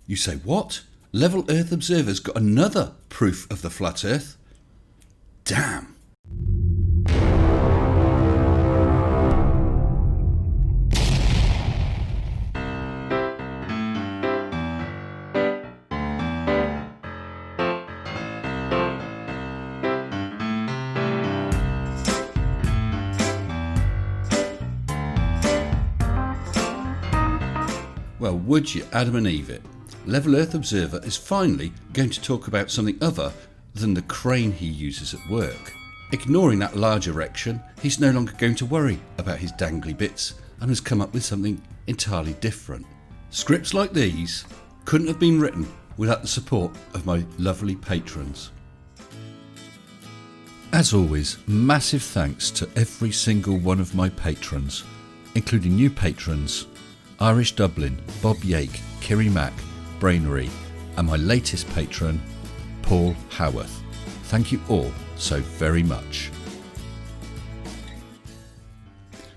You say what? Level Earth observers got another proof of the flat Earth? Damn. Well, would you Adam and Eve it? Level Earth Observer is finally going to talk about something other than the crane he uses at work. Ignoring that large erection, he's no longer going to worry about his dangly bits and has come up with something entirely different. Scripts like these couldn't have been written without the support of my lovely patrons. As always, massive thanks to every single one of my patrons, including new patrons Irish Dublin, Bob Yake, Kiri Mack, Brainery, and my latest patron, Paul Howarth. Thank you all so very much.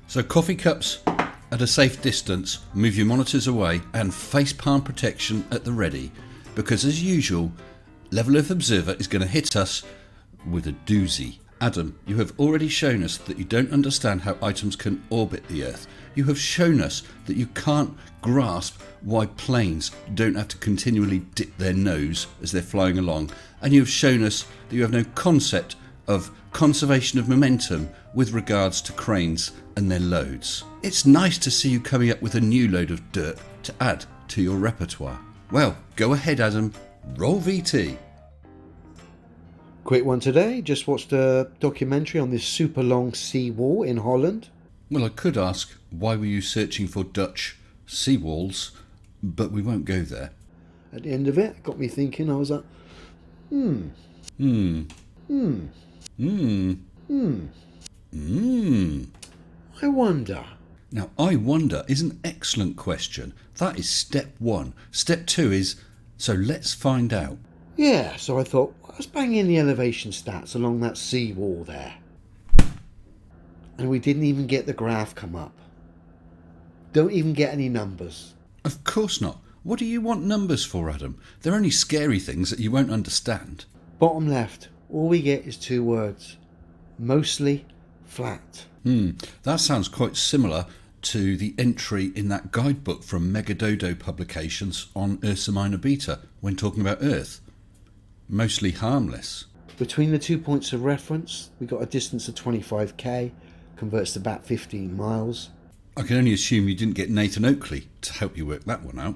So coffee cups at a safe distance, move your monitors away, and face palm protection at the ready, because as usual, Level Earth Observer is going to hit us with a doozy. Adam, you have already shown us that you don't understand how items can orbit the Earth. You have shown us that you can't grasp why planes don't have to continually dip their nose as they're flying along. And you have shown us that you have no concept of conservation of momentum with regards to cranes and their loads. It's nice to see you coming up with a new load of dirt to add to your repertoire. Well, go ahead, Adam. Roll VT. Quick one today. Just watched a documentary on this super long seawall in Holland. Well, I could ask, why were you searching for Dutch seawalls? But we won't go there. At the end of it, it got me thinking. I was like, I wonder. Now, I wonder is an excellent question. That is step one. Step two is, so let's find out. Yeah, so I thought, let's bang in the elevation stats along that seawall there. And we didn't even get the graph come up. Don't even get any numbers. Of course not. What do you want numbers for, Adam? They're only scary things that you won't understand. Bottom left, all we get is 2 words. Mostly flat. That sounds quite similar to the entry in that guidebook from Megadodo Publications on Ursa Minor Beta when talking about Earth. Mostly harmless. Between the 2 points of reference, we got a distance of 25k, converts to about 15 miles. I can only assume you didn't get Nathan Oakley to help you work that one out.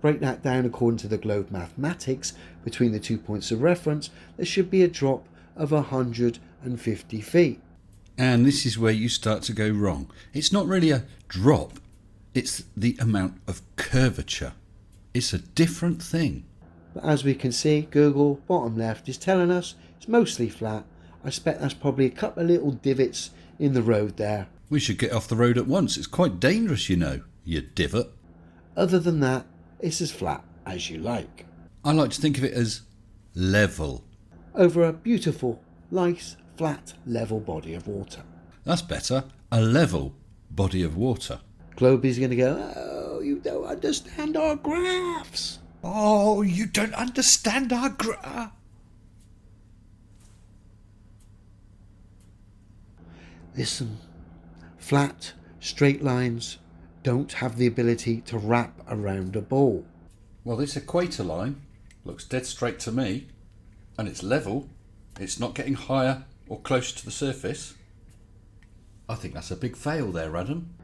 Break that down according to the globe mathematics. Between the 2 points of reference, there should be a drop of 150 feet. And this is where you start to go wrong. It's not really a drop, it's the amount of curvature. It's a different thing. But as we can see, Google, bottom left, is telling us it's mostly flat. I expect that's probably a couple of little divots in the road there. We should get off the road at once. It's quite dangerous, you know, you divot. Other than that, it's as flat as you like. I like to think of it as level. Over a beautiful, nice, flat, level body of water. That's better. A level body of water. Globy's going to go, oh, you don't understand our graphs. Oh, you don't understand our Listen, flat, straight lines don't have the ability to wrap around a ball. Well, this equator line looks dead straight to me, and it's level. It's not getting higher or closer to the surface. I think that's a big fail there, Adam.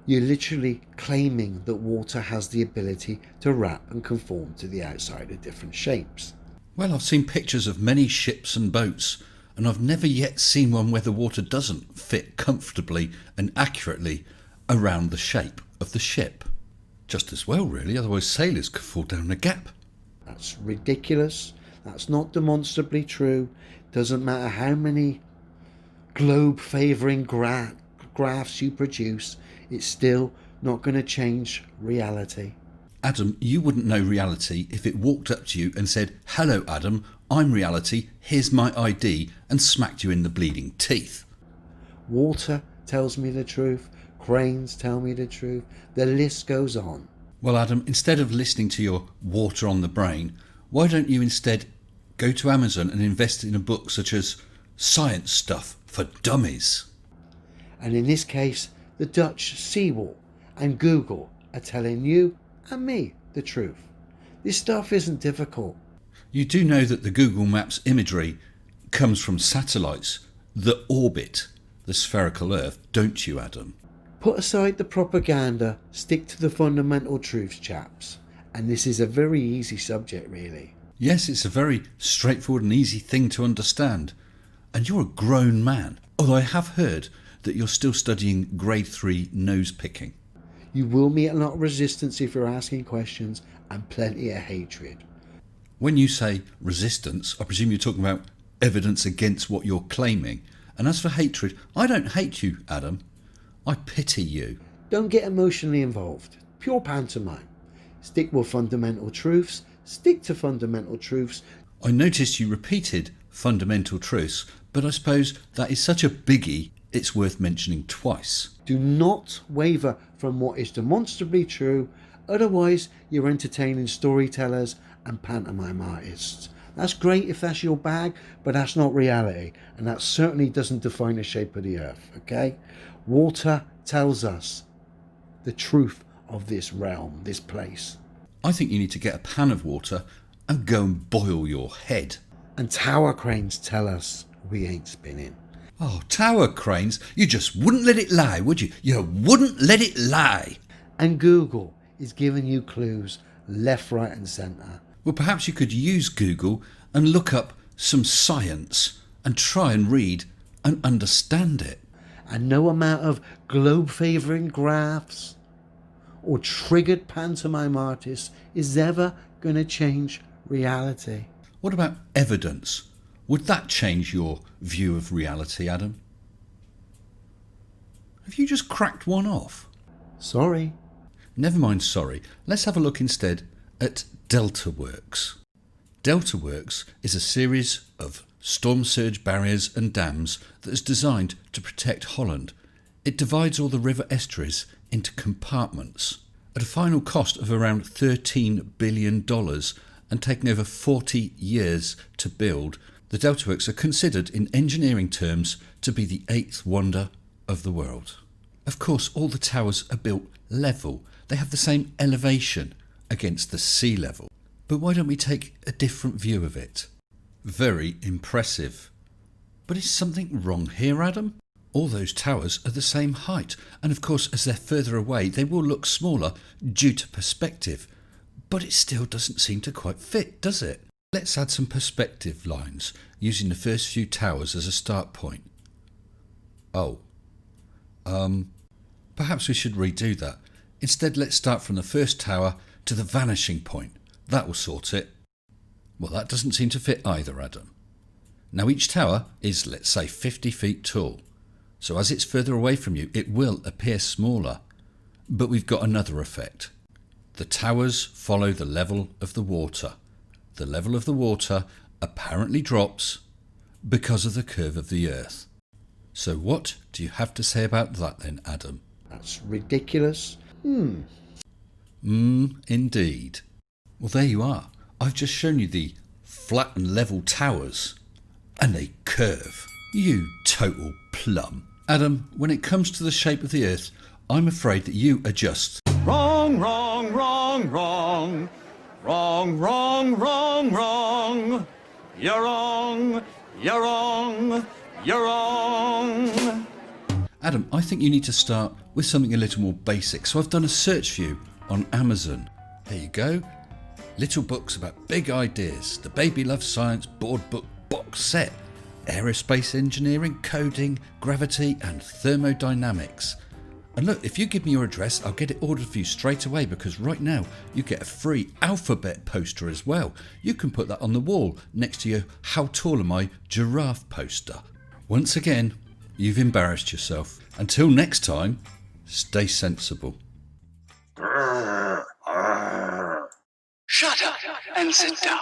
You're literally claiming that water has the ability to wrap and conform to the outside of different shapes. Well, I've seen pictures of many ships and boats, and I've never yet seen one where the water doesn't fit comfortably and accurately around the shape of the ship. Just as well, really, otherwise sailors could fall down a gap. That's ridiculous. That's not demonstrably true. Doesn't matter how many globe-favouring graphs you produce, it's still not going to change reality. Adam, you wouldn't know reality if it walked up to you and said, "Hello, Adam, I'm reality, here's my ID," and smacked you in the bleeding teeth. Water tells me the truth. Cranes tell me the truth. The list goes on. Well, Adam, instead of listening to your water on the brain, why don't you instead go to Amazon and invest in a book such as Science Stuff for Dummies? And in this case, the Dutch Seawall and Google are telling you and me the truth. This stuff isn't difficult. You do know that the Google Maps imagery comes from satellites that orbit the spherical Earth, don't you, Adam? Put aside the propaganda, stick to the fundamental truths, chaps. And this is a very easy subject, really. Yes, it's a very straightforward and easy thing to understand. And you're a grown man. Although I have heard that you're still studying grade 3 nose picking. You will meet a lot of resistance if you're asking questions, and plenty of hatred. When you say resistance, I presume you're talking about evidence against what you're claiming. And as for hatred, I don't hate you, Adam. I pity you. Don't get emotionally involved. Pure pantomime. Stick with fundamental truths. Stick to fundamental truths. I noticed you repeated fundamental truths, but I suppose that is such a biggie, it's worth mentioning twice. Do not waver from what is demonstrably true, otherwise you're entertaining storytellers and pantomime artists. That's great if that's your bag, but that's not reality, and that certainly doesn't define the shape of the earth, okay? Water tells us the truth of this realm, this place. I think you need to get a pan of water and go and boil your head. And tower cranes tell us we ain't spinning. Oh, tower cranes, you just wouldn't let it lie, would you? You wouldn't let it lie. And Google is giving you clues left, right and centre. Well, perhaps you could use Google and look up some science and try and read and understand it. And no amount of globe-favouring graphs or triggered pantomime artists is ever going to change reality. What about evidence? Would that change your view of reality, Adam? Have you just cracked one off? Sorry. Never mind sorry. Let's have a look instead at DeltaWorks. DeltaWorks is a series of storm surge barriers and dams that is designed to protect Holland. It divides all the river estuaries into compartments at a final cost of around $13 billion and taking over 40 years to build. The DeltaWorks are considered in engineering terms to be the 8th wonder of the world. Of course, all the towers are built level. They have the same elevation against the sea level. But why don't we take a different view of it? Very impressive. But is something wrong here, Adam? All those towers are the same height, and of course as they're further away they will look smaller due to perspective. But it still doesn't seem to quite fit, does it? Let's add some perspective lines using the first few towers as a start point. Perhaps we should redo that. Instead, let's start from the first tower to the vanishing point. That will sort it. Well, that doesn't seem to fit either, Adam. Now each tower is, let's say, 50 feet tall. So as it's further away from you, it will appear smaller. But we've got another effect. The towers follow the level of the water. The level of the water apparently drops because of the curve of the earth. So what do you have to say about that then, Adam? That's ridiculous. Indeed. Well, there you are. I've just shown you the flat and level towers. And they curve. You total plum. Adam, when it comes to the shape of the earth, I'm afraid that you are just... Wrong, wrong, wrong, wrong. Wrong, wrong, wrong, wrong. You're wrong, you're wrong, you're wrong. Adam, I think you need to start with something a little more basic. So I've done a search for you on Amazon. There you go. Little books about big ideas. The Baby Loves Science board book box set. Aerospace engineering, coding, gravity and thermodynamics. And look, if you give me your address, I'll get it ordered for you straight away, because right now you get a free alphabet poster as well. You can put that on the wall next to your How Tall Am I giraffe poster. Once again, you've embarrassed yourself. Until next time, stay sensible. Shut up and sit down.